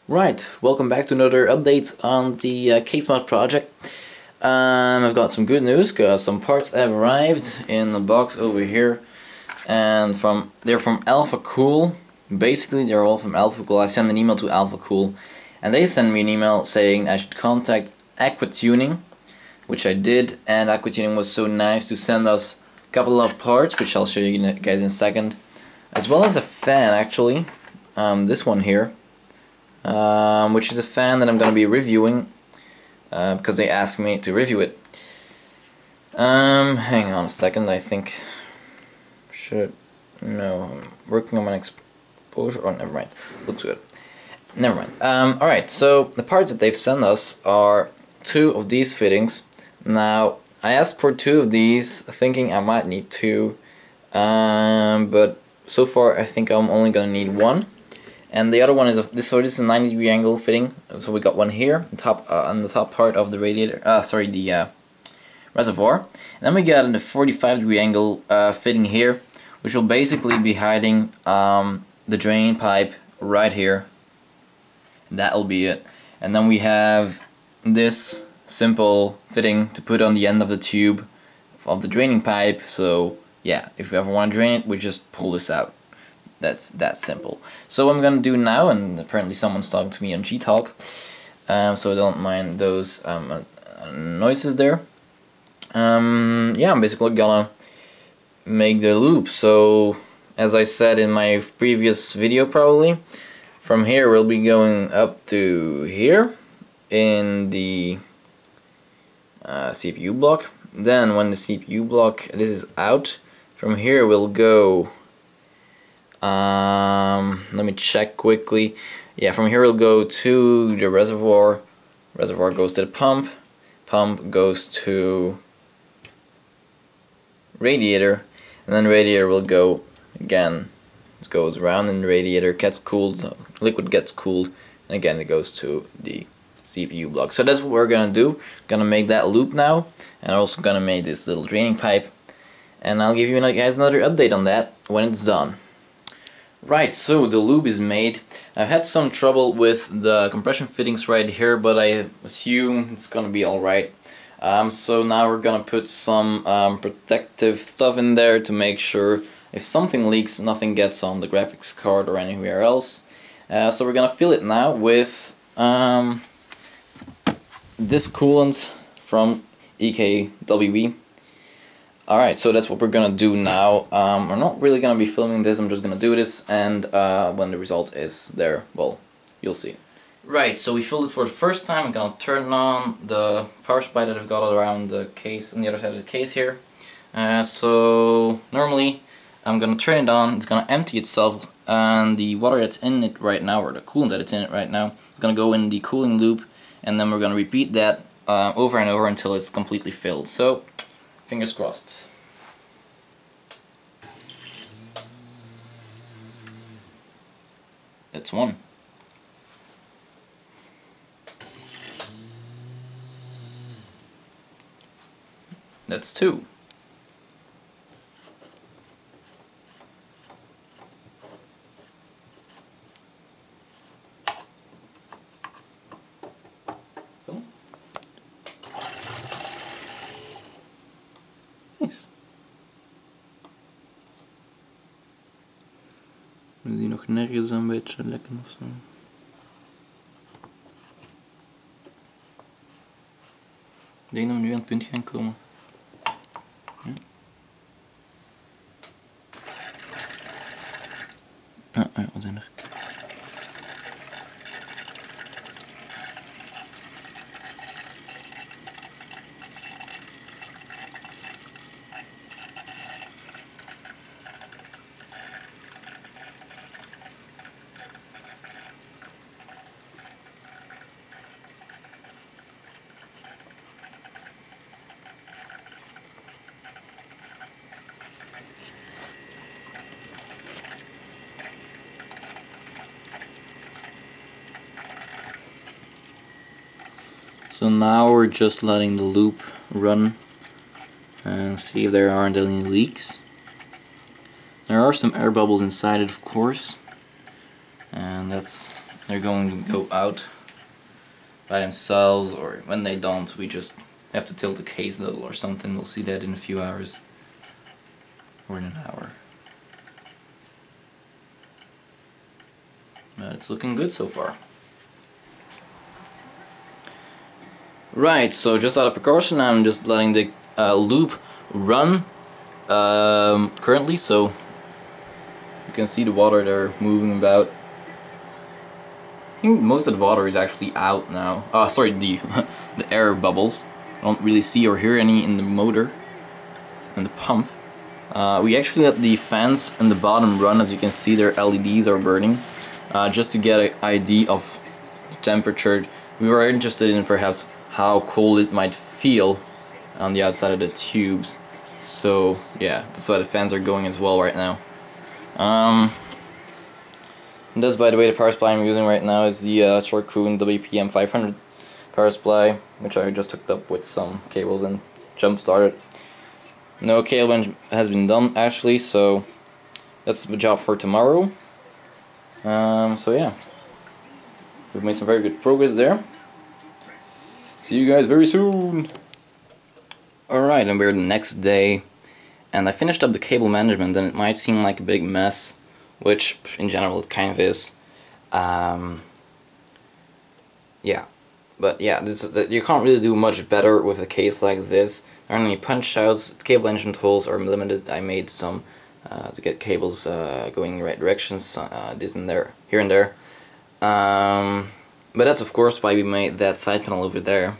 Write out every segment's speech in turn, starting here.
Right, welcome back to another update on the case mod project. I've got some good news because some parts have arrived in the box over here, and they're from Alpha Cool. Basically, they're all from Alpha Cool. I sent an email to Alpha Cool, and they sent me an email saying I should contact Aquatuning, which I did. And Aquatuning was so nice to send us a couple of parts, which I'll show you guys in a second, as well as a fan actually. This one here. Which is a fan that I'm going to be reviewing because they asked me to review it. Hang on a second, I think no, I'm working on my exposure. Oh, never mind, looks good. Never mind. Alright, so the parts that they've sent us are 2 of these fittings. Now, I asked for 2 of these thinking I might need 2, but so far I think I'm only going to need 1. And the other one is this is a 90-degree angle fitting. So we got one here, on the top part of the radiator. The reservoir. And then we got a 45-degree angle fitting here, which will basically be hiding the drain pipe right here. That'll be it. And then we have this simple fitting to put on the end of the tube of the draining pipe. So yeah, if we ever want to drain it, we just pull this out. That's that simple. So what I'm gonna do now, and apparently someone's talking to me on G-Talk, so don't mind those noises there. Yeah, I'm basically gonna make the loop. So as I said in my previous video, probably from here we'll be going up to here in the CPU block. Then when the CPU block this is out, from here we'll go. Let me check quickly. Yeah, from here we'll go to the reservoir. Reservoir goes to the pump. Pump goes to radiator, and then radiator will go again. It goes around and the radiator gets cooled. Liquid gets cooled, and again it goes to the CPU block. So that's what we're gonna do. Gonna make that loop now, and also gonna make this little draining pipe. And I'll give you guys another update on that when it's done. Right, so the loop is made. I've had some trouble with the compression fittings right here, but I assume it's gonna be alright. So now we're gonna put some protective stuff in there to make sure if something leaks, nothing gets on the graphics card or anywhere else. So we're gonna fill it now with this coolant from EKWB. Alright, so that's what we're gonna do now. I'm not really gonna be filming this, I'm just gonna do this, and when the result is there, well, you'll see. Right, so we filled it for the first time. I'm gonna turn on the power supply that I've got around the case, on the other side of the case here. So normally I'm gonna turn it on, it's gonna empty itself, and the water that's in it right now, or the coolant that it's in it right now, is gonna go in the cooling loop, and then we're gonna repeat that over and over until it's completely filled. So fingers crossed. That's 1. That's 2. Nice. Wil die nog nergens een beetje lekken of zo? Ik denk dat we nu aan het punt gaan komen. Ja. Wat zijn er? So now we're just letting the loop run and see if there aren't any leaks. There are some air bubbles inside it, of course, and that's they're going to go out by themselves, or when they don't, we just have to tilt the case a little or something. We'll see that in a few hours, or in an hour. It's looking good so far. Right, so just out of precaution, I'm just letting the loop run currently, so you can see the water there moving about. I think most of the water is actually out now. Sorry, the the air bubbles. I don't really see or hear any in the motor and the pump. We actually let the fans in the bottom run. As you can see, their LEDs are burning, just to get an idea of the temperature. We were interested in perhaps how cold it might feel on the outside of the tubes. So yeah, that's why the fans are going as well right now. And this, by the way, the power supply I'm using right now is the Shortcrew WPM 500 power supply, which I just hooked up with some cables and jump started. No cable has been done actually, so that's the job for tomorrow. So yeah, we've made some very good progress there. See you guys very soon! Alright, and we're the next day, and I finished up the cable management, and it might seem like a big mess, which in general it kind of is. Yeah, but yeah, you can't really do much better with a case like this. There aren't any punch outs, the cable management holes are limited. I made some to get cables going in the right directions, this and there, here and there. But that's of course why we made that side panel over there,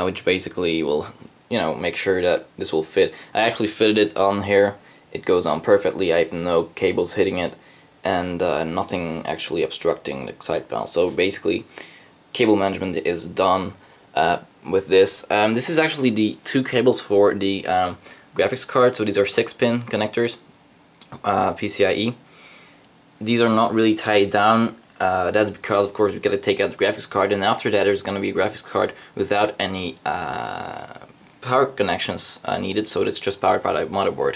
which basically will, you know, make sure that this will fit. I actually fitted it on here. It goes on perfectly. I have no cables hitting it, and nothing actually obstructing the side panel. So basically, cable management is done with this. This is actually the two cables for the graphics card. So these are 6-pin connectors, PCIe. These are not really tied down. That's because, of course, we gotta take out the graphics card, and after that there's gonna be a graphics card without any power connections needed, so it's just powered by the motherboard.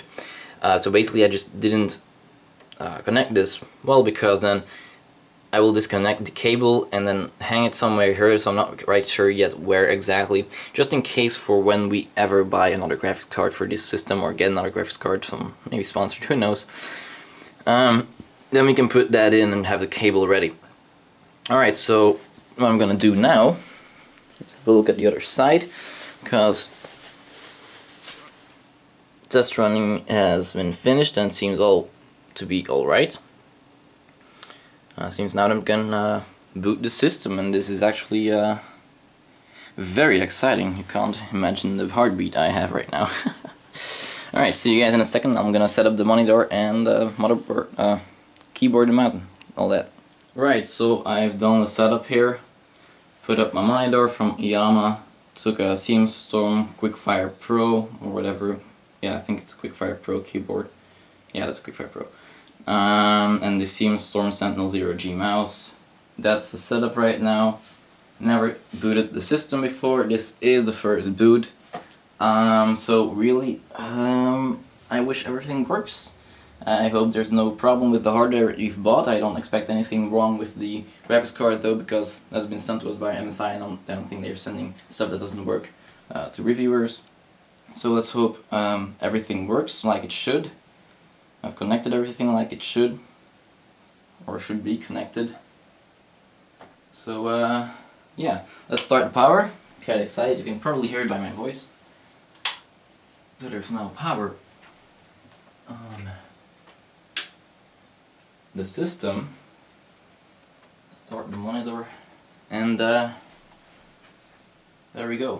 So basically I just didn't connect this, well, because then I will disconnect the cable and then hang it somewhere here, so I'm not right sure yet where exactly, just in case for when we ever buy another graphics card for this system, or get another graphics card from maybe sponsored, who knows. Then we can put that in and have the cable ready. Alright, so what I'm gonna do now is have a look at the other side, because test running has been finished and seems all to be alright. Seems now that I'm gonna boot the system, and this is actually very exciting. You can't imagine the heartbeat I have right now. Alright, see you guys in a second. I'm gonna set up the monitor and motherboard, keyboard and mouse, all that. Right, so I've done the setup here. Put up my monitor from Iyama. Took a Storm Quickfire Pro or whatever. Yeah, I think it's Quickfire Pro keyboard. Yeah, that's Quickfire Pro. And the Storm Sentinel 0G mouse. That's the setup right now. Never booted the system before. This is the first boot. So really, I wish everything works. I hope there's no problem with the hardware you've bought. I don't expect anything wrong with the graphics card though, because that's been sent to us by MSI, and I don't think they're sending stuff that doesn't work to reviewers. So let's hope everything works like it should. I've connected everything like it should, or should be connected. So yeah, let's start the power. Okay, excited. You can probably hear it by my voice. So there's now power on the system. Start the monitor, and there we go.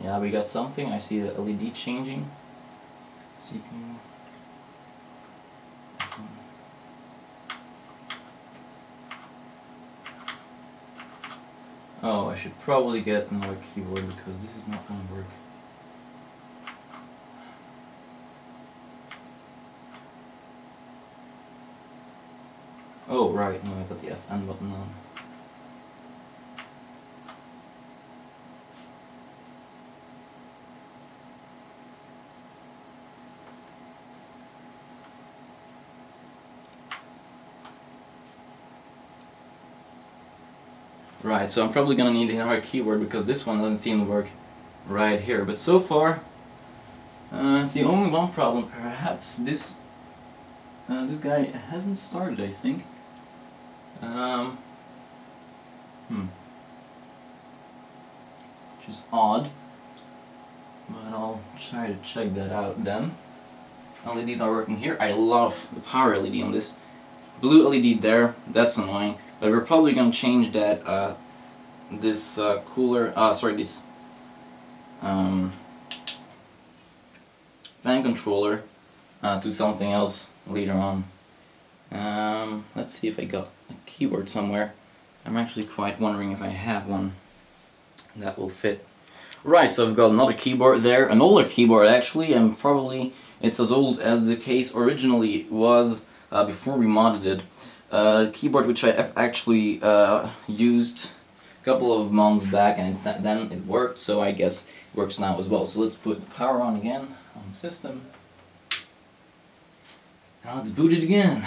Yeah, we got something. I see the LED changing. CPU. Oh, I should probably get another keyboard because this is not going to work. Oh, right, no, I got the FN button on. Right, so I'm probably gonna need another keyboard because this one doesn't seem to work right here. But so far, it's the only one problem. Perhaps this this guy hasn't started, I think. Which is odd, but I'll try to check that out then. LEDs are working here. I love the power LED on this. Blue LED there, that's annoying, but we're probably gonna change that this fan controller to something else later on. Let's see if I got a keyboard somewhere. I'm actually quite wondering if I have one that will fit. Right, so I've got another keyboard there, an older keyboard actually, and probably it's as old as the case originally was before we modded it. A keyboard which I actually used a couple of months back, and then it worked, so I guess it works now as well. So let's put the power on again on the system. Now let's boot it again.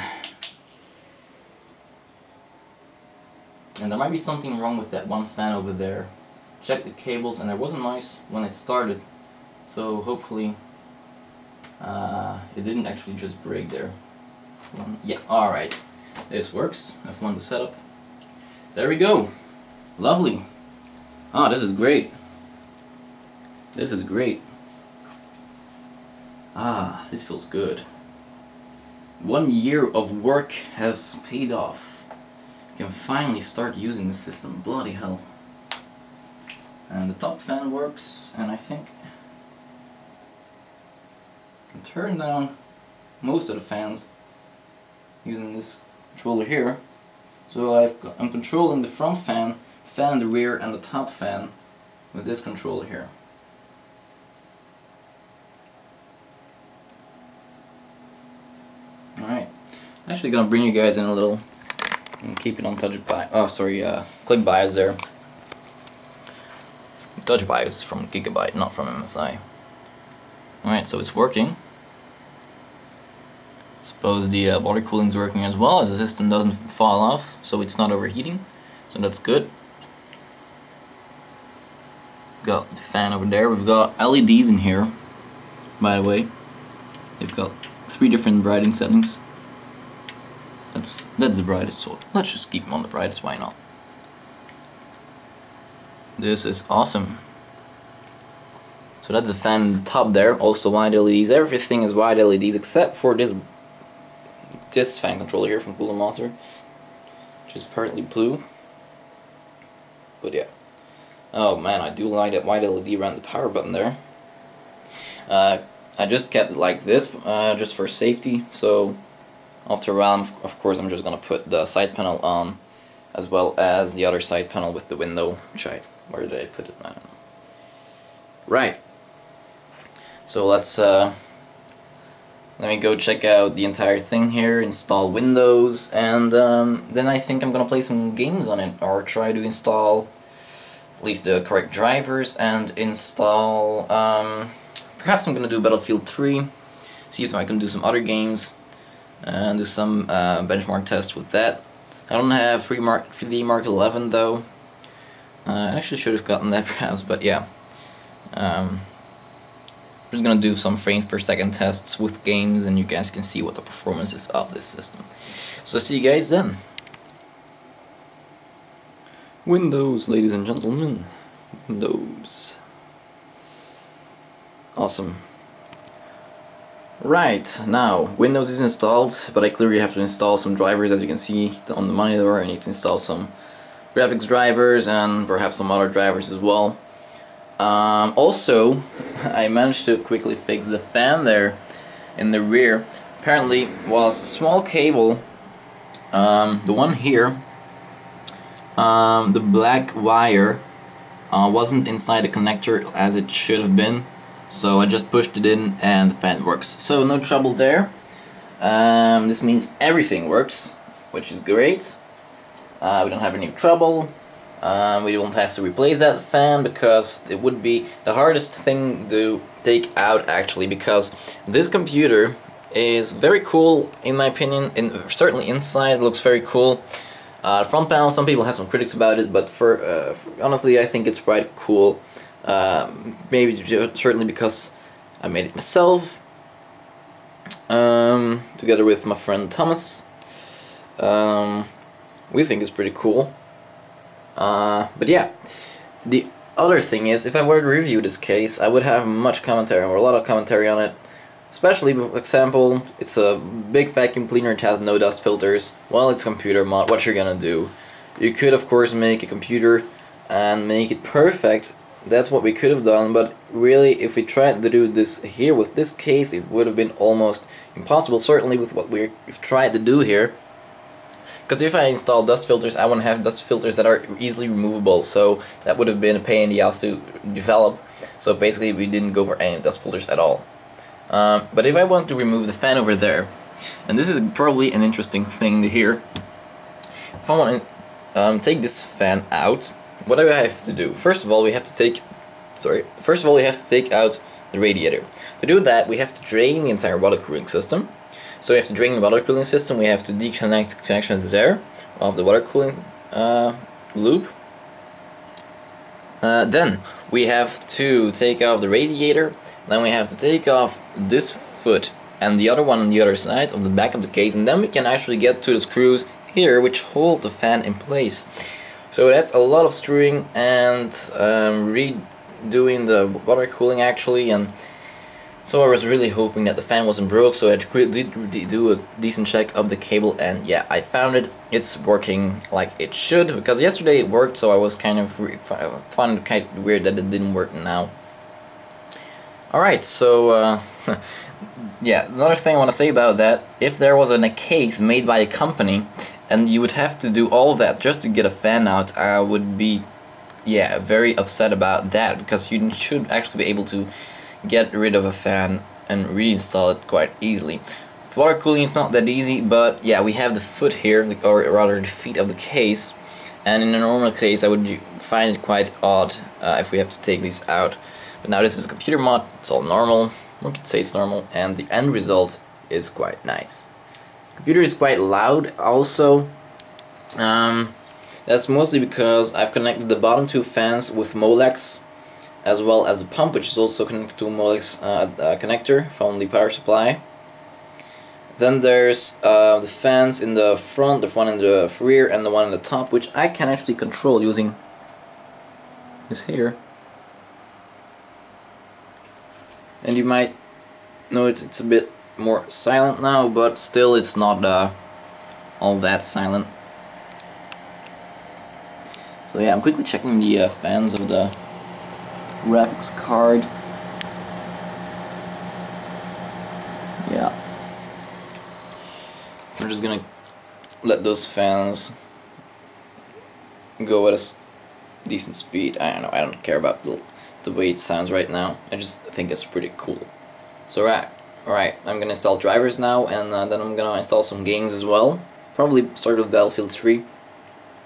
And there might be something wrong with that one fan over there. Check the cables, and there was a noise when it started, so hopefully it didn't actually just break there. Yeah, alright, this works. F1 to setup. There we go. Lovely. Ah, this is great. This is great. Ah, this feels good. 1 year of work has paid off. You can finally start using the system. Bloody hell. And the top fan works, and I think I can turn down most of the fans using this controller here. So I'm controlling the front fan, the fan in the rear, and the top fan with this controller here. Alright, I'm actually gonna bring you guys in a little and keep it on touch bias. Oh, sorry, click bias there. Touch bias from Gigabyte, not from MSI. Alright, so it's working. Suppose the water cooling is working as well. The system doesn't fall off, so it's not overheating. So that's good. Got the fan over there. We've got LEDs in here, by the way. They've got 3 different brightening settings. That's the brightest, so let's just keep them on the brightest, why not? This is awesome. So that's the fan in the top there, also wide LEDs. Everything is wide LEDs except for this fan controller here from Cooler Monster, which is partly blue. But yeah. Oh man, I do like that wide LED around the power button there. I just kept it like this, just for safety, so after a while, of course, I'm just gonna put the side panel on, as well as the other side panel with the window, where did I put it? I don't know. Right. So let's let me go check out the entire thing here, install Windows, and then I think I'm gonna play some games on it, or try to install at least the correct drivers and install. Perhaps I'm gonna do Battlefield 3, see if I can do some other games, and do some benchmark tests with that. I don't have 3D Mark 11 though. I actually should have gotten that perhaps, but yeah. I'm just gonna do some frames per second tests with games, and you guys can see what the performance is of this system. So see you guys then. Windows, ladies and gentlemen. Windows. Awesome. Right, now Windows is installed, but I clearly have to install some drivers. As you can see on the monitor, I need to install some graphics drivers and perhaps some other drivers as well. Also, I managed to quickly fix the fan there in the rear. Apparently was a small cable, the one here, the black wire wasn't inside the connector as it should have been, so I just pushed it in and the fan works. So no trouble there. This means everything works, which is great. We don't have any trouble. We won't have to replace that fan because it would be the hardest thing to take out actually, because this computer is very cool in my opinion, certainly inside it looks very cool. Front panel, some people have some critics about it, but honestly, I think it's quite cool. Maybe certainly because I made it myself, together with my friend Thomas. We think it's pretty cool. But yeah, the other thing is, if I were to review this case, I would have much commentary, or a lot of commentary on it. Especially, for example, it's a big vacuum cleaner, it has no dust filters. Well, it's computer mod, what you're gonna do? You could, of course, make a computer and make it perfect. That's what we could have done, but really, if we tried to do this here with this case, it would have been almost impossible, certainly with what we've tried to do here. Because if I install dust filters, I want to have dust filters that are easily removable, so that would have been a pain in the ass to develop. So basically, we didn't go for any dust filters at all. But if I want to remove the fan over there, and this is probably an interesting thing to hear, if I want to take this fan out, what do I have to do? First of all, we have to take out the radiator. To do that, we have to drain the entire water cooling system. So we have to drain the water cooling system, we have to disconnect the connections there of the water cooling loop. Then we have to take off the radiator, then we have to take off this foot and the other one on the other side of the back of the case, and then we can actually get to the screws here which hold the fan in place. So that's a lot of screwing and redoing the water cooling actually, and so I was really hoping that the fan wasn't broke, so I did do a decent check of the cable, and yeah, I found it. It's working like it should, because yesterday it worked, so I was kind of found it kind of weird that it didn't work now. Alright, so yeah, another thing I want to say about that, if there was a case made by a company and you would have to do all that just to get a fan out, I would be, yeah, very upset about that, because you should actually be able to get rid of a fan and reinstall it quite easily. Water cooling is not that easy, but yeah, we have the foot here, or rather the feet of the case, and in a normal case I would find it quite odd if we have to take these out. But now this is a computer mod, it's all normal, we could say it's normal, and the end result is quite nice. The computer is quite loud also. That's mostly because I've connected the bottom two fans with Molex, as well as the pump, which is also connected to a Molex connector from the power supply. Then there's the fans in the front, the one in the rear, and the one in the top, which I can actually control using this here. And you might notice it's a bit more silent now, but still it's not all that silent. So yeah, I'm quickly checking the fans of the graphics card. Yeah, we're just gonna let those fans go at a decent speed. I don't know, I don't care about the way it sounds right now. I just think it's pretty cool. So alright, I'm gonna install drivers now, and then I'm gonna install some games as well. Probably start with Battlefield 3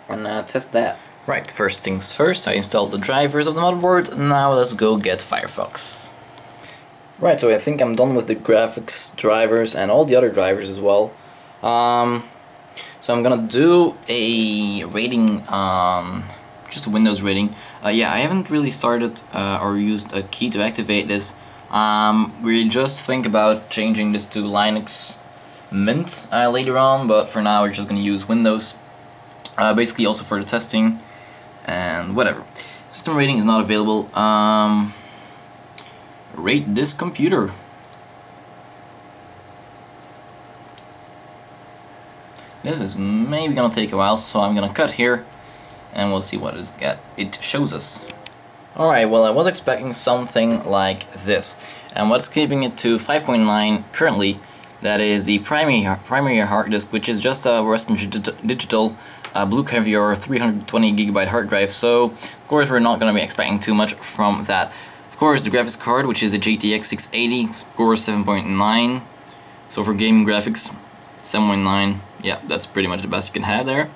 and test that. Right, first things first, I installed the drivers of the motherboard. Now let's go get Firefox. Right, so I think I'm done with the graphics drivers and all the other drivers as well. So I'm gonna do a rating, just a Windows rating. Yeah, I haven't really started or used a key to activate this. We just think about changing this to Linux Mint later on, but for now we're just gonna use Windows. Basically also for the testing and whatever. System rating is not available. Rate this computer. This is maybe gonna take a while, so I'm gonna cut here and we'll see what it shows us. Alright, well I was expecting something like this, and what's keeping it to 5.9 currently, that is the primary hard disk, which is just a Western Digital Blue Caviar 320GB hard drive, so of course we're not going to be expecting too much from that. Of course the graphics card, which is a GTX 680, scores 7.9, so for gaming graphics 7.9, yeah, that's pretty much the best you can have there.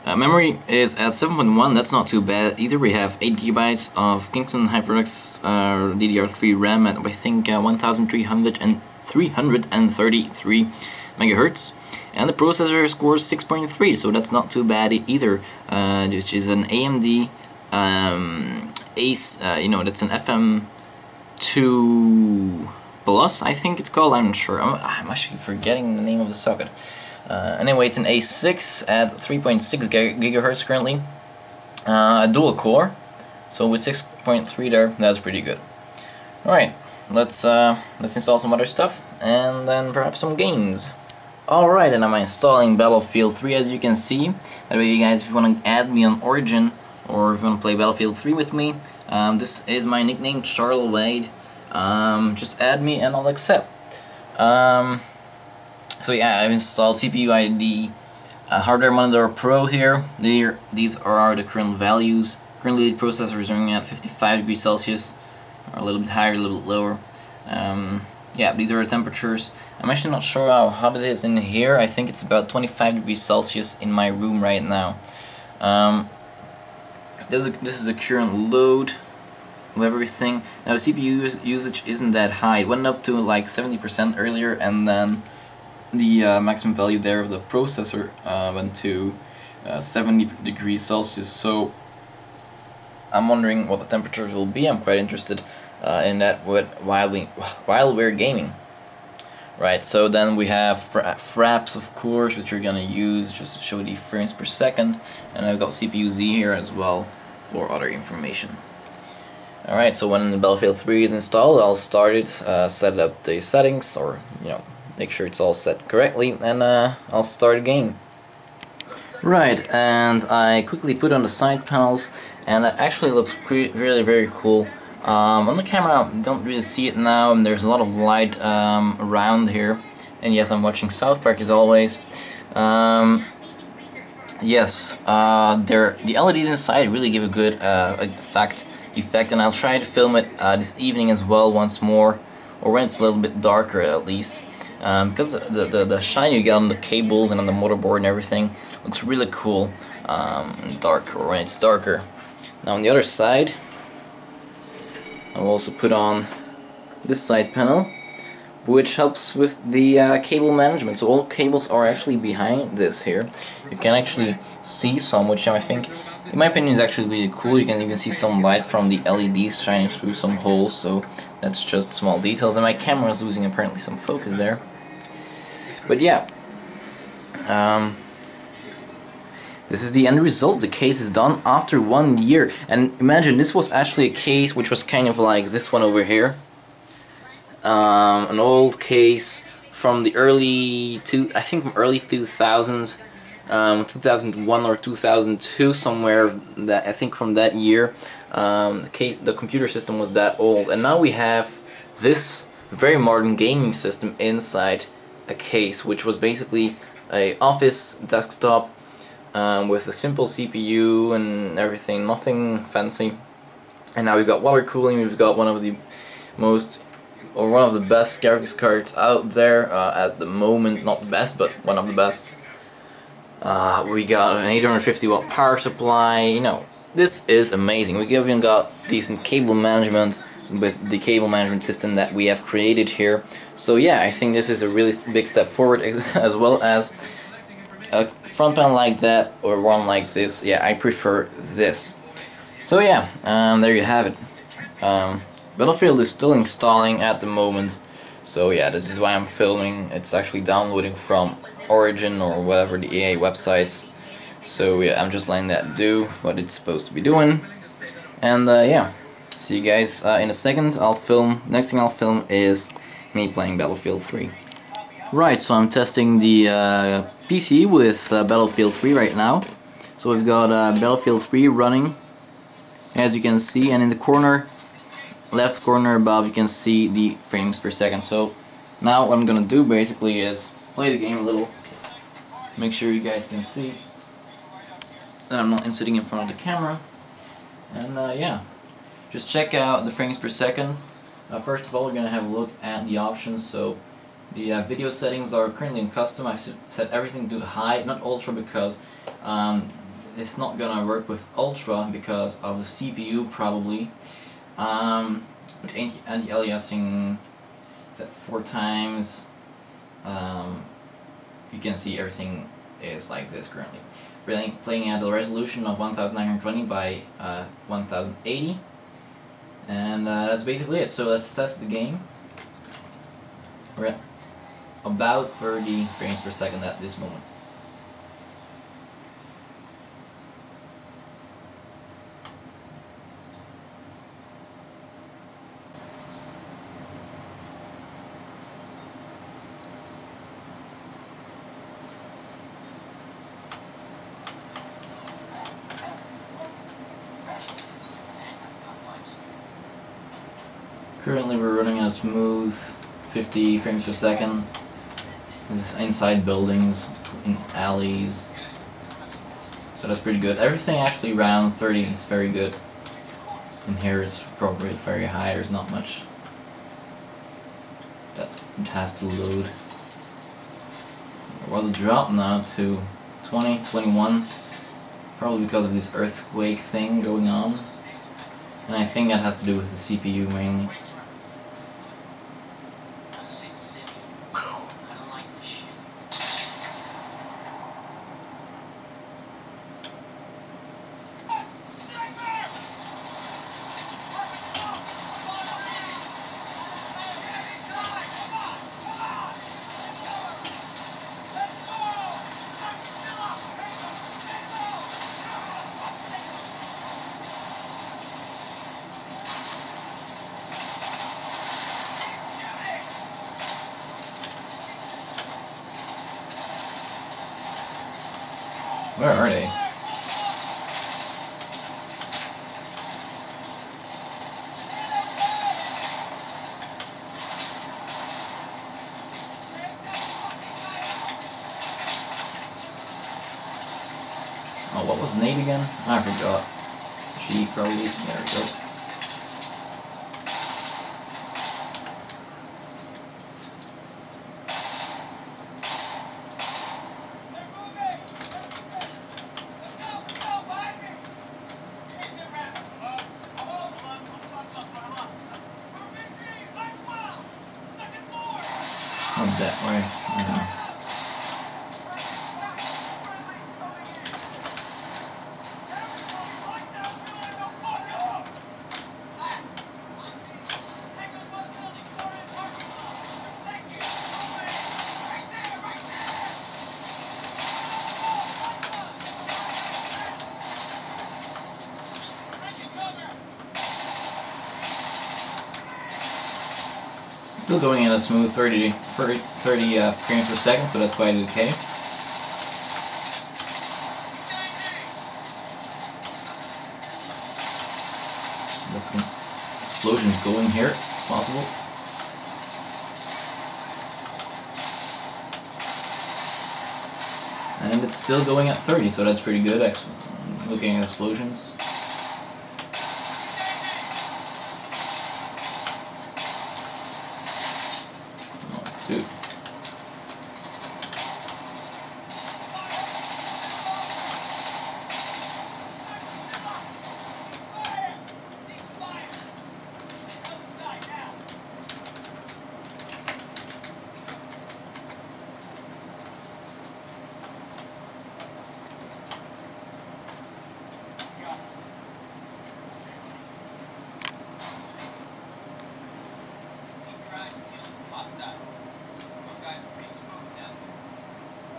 Memory is at 7.1, that's not too bad either. We have 8GB of Kingston HyperX DDR3 RAM at I think 1333 MHz, and the processor scores 6.3, so that's not too bad either, which is an AMD Ace, that's an FM2 Plus, I think it's called. I'm not sure. I'm actually forgetting the name of the socket. Anyway, it's an A6 at 3.6 gigahertz currently. A dual core, so with 6.3 there, that's pretty good. Alright, let's install some other stuff, and then perhaps some games. Alright, and I'm installing Battlefield 3, as you can see. By the way, you guys, if you want to add me on Origin, or if you want to play Battlefield 3 with me, this is my nickname, Charles Wade. Just add me and I'll accept. So yeah, I've installed CPU ID Hardware Monitor Pro here. These are the current values. Currently the processor is running at 55 degrees Celsius, or a little bit higher, a little bit lower. Yeah, these are the temperatures. I'm actually not sure how hot it is in here. I think it's about 25 degrees Celsius in my room right now. This is a current load of everything. Now the CPU usage isn't that high. It went up to like 70% earlier, and then the maximum value there of the processor went to 70 degrees Celsius. So I'm wondering what the temperatures will be. I'm quite interested in that while we're gaming. Right, so then we have fraps, of course, which we're gonna use just to show the frames per second, and I've got CPU-Z here as well for other information. Alright, so when the Battlefield 3 is installed, I'll start it, set up the settings, or make sure it's all set correctly, and I'll start the game. Right, and I quickly put on the side panels, and it actually looks really very cool. On the camera, you don't really see it now, and there's a lot of light around here. And yes, I'm watching South Park as always. Yes, the LEDs inside really give a good effect, and I'll try to film it this evening as well once more, or when it's a little bit darker at least, because the shine you get on the cables and on the motherboard and everything looks really cool dark, or when it's darker. Now on the other side, I'll also put on this side panel, which helps with the cable management. So all cables are actually behind this here. You can actually see some, which I think, in my opinion, is actually really cool. You can even see some light from the LEDs shining through some holes, so that's just small details. And my camera is losing apparently some focus there. But yeah, this is the end result. The case is done after 1 year. And imagine, this was actually a case which was kind of like this one over here. An old case from the early 2000s, 2001 or 2002, somewhere that I think from that year. The computer system was that old, and now we have this very modern gaming system inside a case, which was basically a office desktop with a simple CPU and everything, nothing fancy. And now we've got water cooling. We've got one of the best graphics cards out there at the moment. Not the best, but one of the best. We got an 850 watt power supply. This is amazing. We even got decent cable management with the cable management system that we have created here. So yeah, I think this is a really big step forward, as well as a front panel like that or one like this. Yeah, I prefer this. So yeah, there you have it. Battlefield is still installing at the moment, so yeah, this is why I'm filming. It's actually downloading from Origin or whatever, the EA websites. So yeah, I'm just letting that do what it's supposed to be doing. And yeah, see you guys in a second. Next thing I'll film is me playing Battlefield 3. Right, so I'm testing the PC with Battlefield 3 right now. So we've got Battlefield 3 running, as you can see, and in the corner, left corner above, you can see the frames per second. So now what I'm gonna do basically is play the game a little, make sure you guys can see that I'm not sitting in front of the camera, and yeah, just check out the frames per second. First of all, we're gonna have a look at the options. So the video settings are currently in custom. I've set everything to high, not ultra, because it's not gonna work with ultra because of the CPU probably. With anti-aliasing, is that 4 times? you can see, everything is like this currently. Playing at the resolution of 1920 by 1080, and that's basically it. So let's test the game. We're at about 30 frames per second at this moment. Currently we're running at a smooth 50 frames per second. This is inside buildings, in alleys, so that's pretty good. Everything actually around 30 is very good. And here it's probably very high, there's not much that it has to load. There was a drop now to 20, 21, probably because of this earthquake thing going on. And I think that has to do with the CPU mainly. Where are they? Oh, what was Nate again? I forgot. G, probably. There we go. Oh, that way. Yeah. Still going at a smooth 30 frames per second, so that's quite okay. So that's some explosions going here, if possible. And it's still going at 30, so that's pretty good. Looking at explosions. Dude.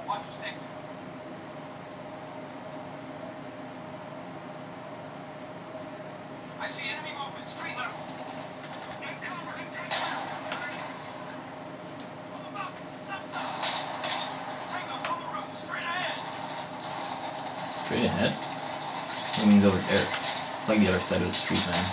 Watch your sector. I see enemy movement, street level. Take cover, take cover. Pull them up, left side. Tango's on the roof, straight ahead. Straight ahead? That means over there. It's like the other side of the street, man.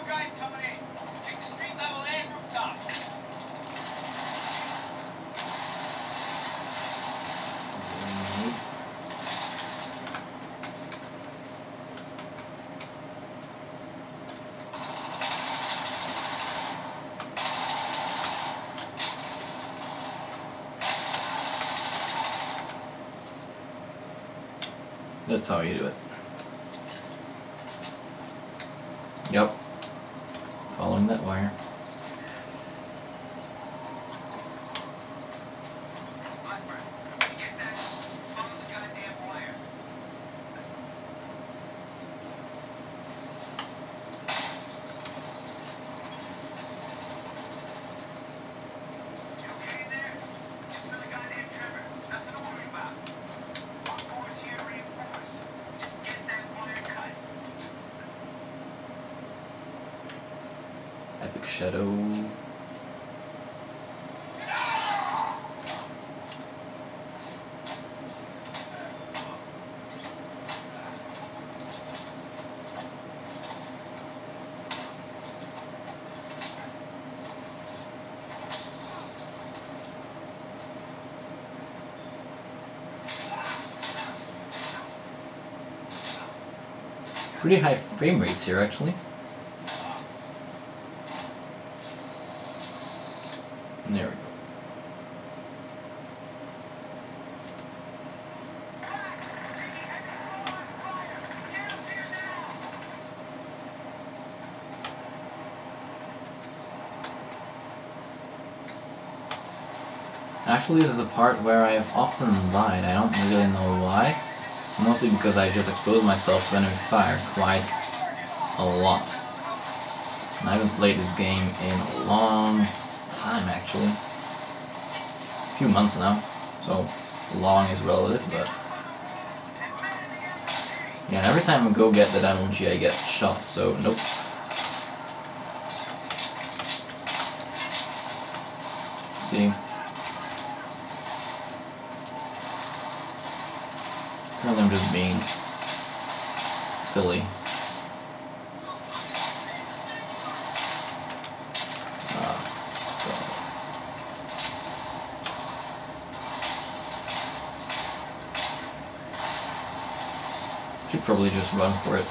Guys coming in. Check the street level and rooftop. That's how you do it. Yep. Following that wire. Epic Shadow. Pretty high frame rates here, actually. There we go. Actually, this is a part where I have often lied. I don't really know why. Mostly because I just exposed myself to enemy fire quite a lot. And I haven't played this game in a long time, actually. A few months now, so long is relative, but yeah, and every time I go get that MLG I get shot, so nope. See? Apparently I'm just being silly. Should probably just run for it.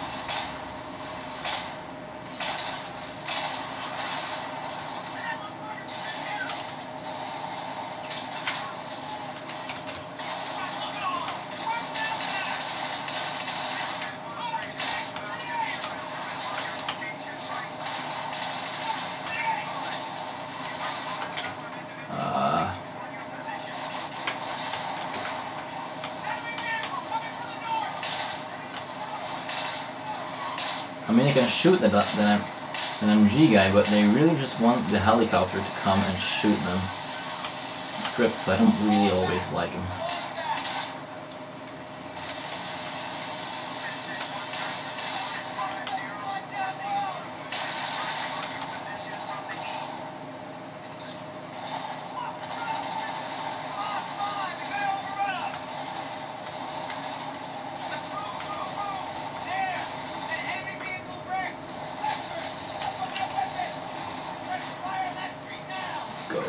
I mean, I can shoot an MG guy, but they really just want the helicopter to come and shoot them. Scripts, I don't really always like them. Let's go.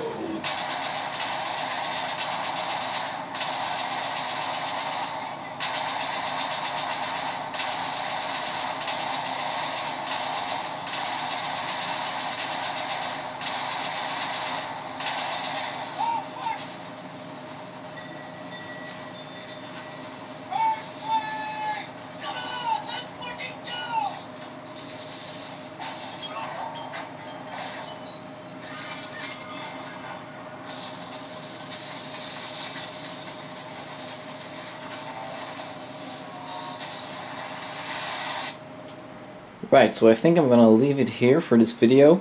Right, so I think I'm gonna leave it here for this video.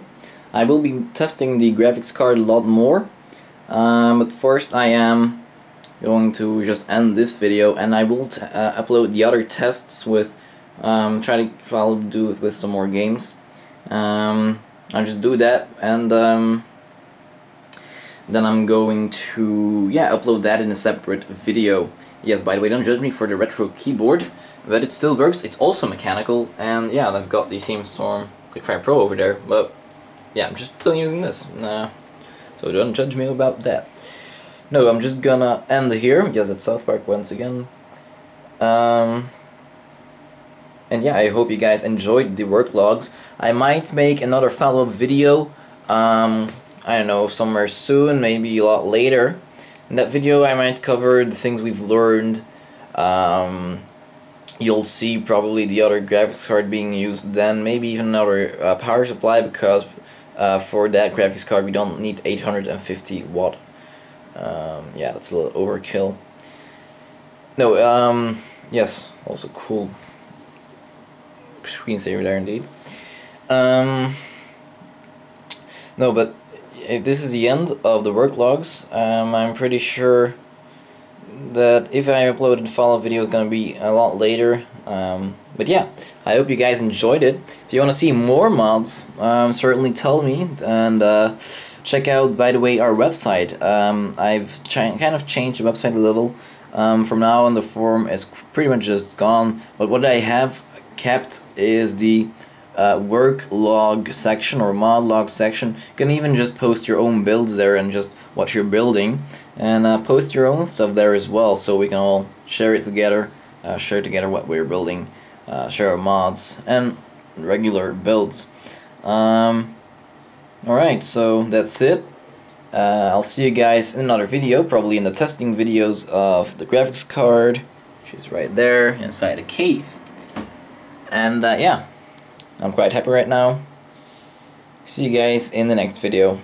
I will be testing the graphics card a lot more, but first I am going to just end this video, and I will upload the other tests with I'll do it with some more games. I'll just do that, and then I'm going to upload that in a separate video. Yes, by the way, don't judge me for the retro keyboard, but it still works. It's also mechanical, and yeah, I've got the Storm Quickfire Pro over there, but yeah, I'm just still using this. So don't judge me about that. No, I'm just gonna end here. Yes, it's South Park once again. And yeah, I hope you guys enjoyed the work logs. I might make another follow-up video, I don't know, somewhere soon, maybe a lot later. In that video I might cover the things we've learned, you'll see probably the other graphics card being used, then maybe even another power supply, because for that graphics card we don't need 850 watt. Yeah, that's a little overkill. No, yes, also cool screensaver there indeed. No, but this is the end of the work logs. I'm pretty sure that if I upload a follow-up video, it's gonna be a lot later. But yeah, I hope you guys enjoyed it. If you want to see more mods, certainly tell me, and check out, by the way, our website. I've kind of changed the website a little. From now on, the forum is pretty much just gone, but what I have kept is the work log section or mod log section. You can even just post your own builds there and just what you're building, and post your own stuff there as well, so we can all share it together, share together what we're building, share our mods and regular builds. Alright, so that's it. I'll see you guys in another video, probably in the testing videos of the graphics card, which is right there inside a case. And yeah, I'm quite happy right now. See you guys in the next video.